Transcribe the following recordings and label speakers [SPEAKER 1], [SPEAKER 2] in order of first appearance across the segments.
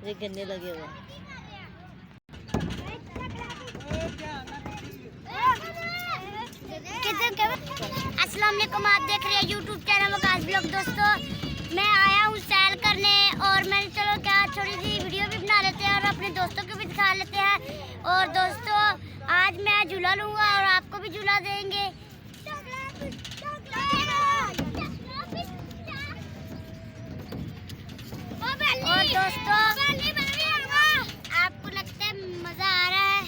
[SPEAKER 1] ये गन्ने लगे हुए हैं।
[SPEAKER 2] अस्सलाम वालेकुम, आप देख रहे हैं यूट्यूब चैनल वकास ब्लॉग। दोस्तों मैं आया हूँ सैर करने और मैंने चलो क्या थोड़ी सी वीडियो भी बना लेते हैं और अपने दोस्तों को भी दिखा लेते हैं। और दोस्तों आज मैं झूला लूँगा और आपको भी झूला देंगे। और दोस्तों आपको लगता है मज़ा आ रहा है?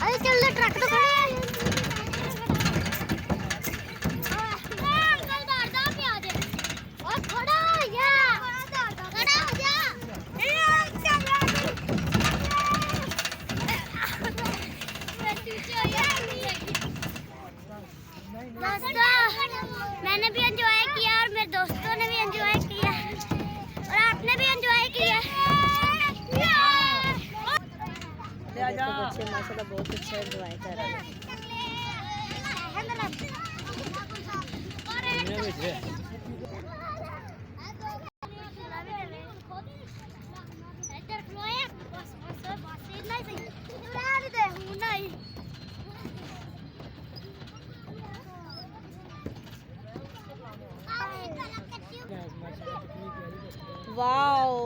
[SPEAKER 2] अरे चल ट्रक तो खड़े हैं। दोस्तों मैंने भी एंजॉय किया और मेरे दोस्तों ने भी एंजॉय किया और आपने भी एंजॉय किया।
[SPEAKER 1] देखो बच्चे माशाल्लाह बहुत अच्छा एंजॉय कर रहे हैं। वाओ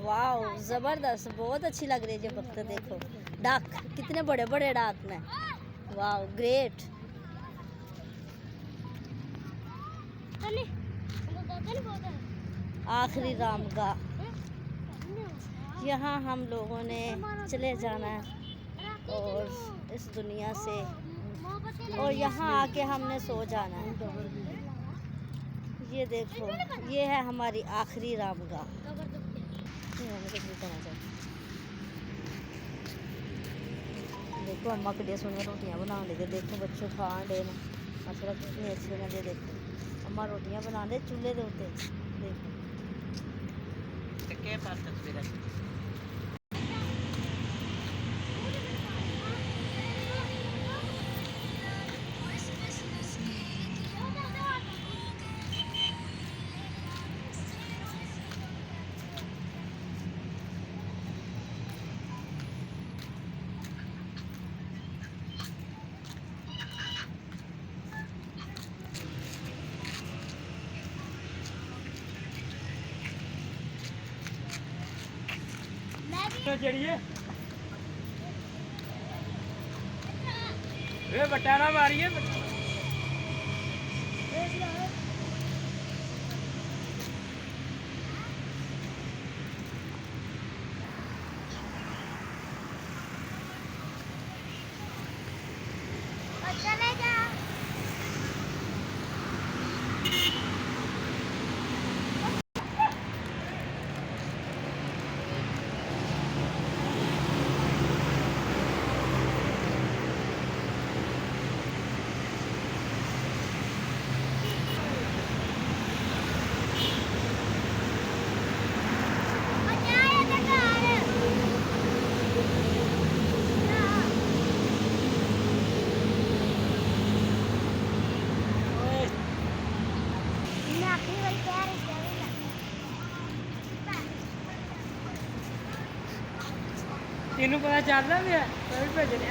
[SPEAKER 1] वाओ ज़बरदस्त, बहुत अच्छी लग रही है। जो बख्तर देखो, डाक कितने बड़े बड़े डाक में। Wow great. आखिरी रामगा, यहाँ हम लोगों ने चले जाना है और इस दुनिया से, और यहाँ आके हमने सो जाना है। ये देखो, ये है हमारी आखिरी रामगा। देखो अम्मा के सुनिए रोटियां बना दे। देखो बच्चों खान दे माशाल्लाह कितनी अच्छी बना दे। देखो अम्मा रोटियां बना दे चूल्हे के उत्ते। देखो
[SPEAKER 3] चढ़िए वे बटाना मारिए। तेनू पता चलदा भी है भेजने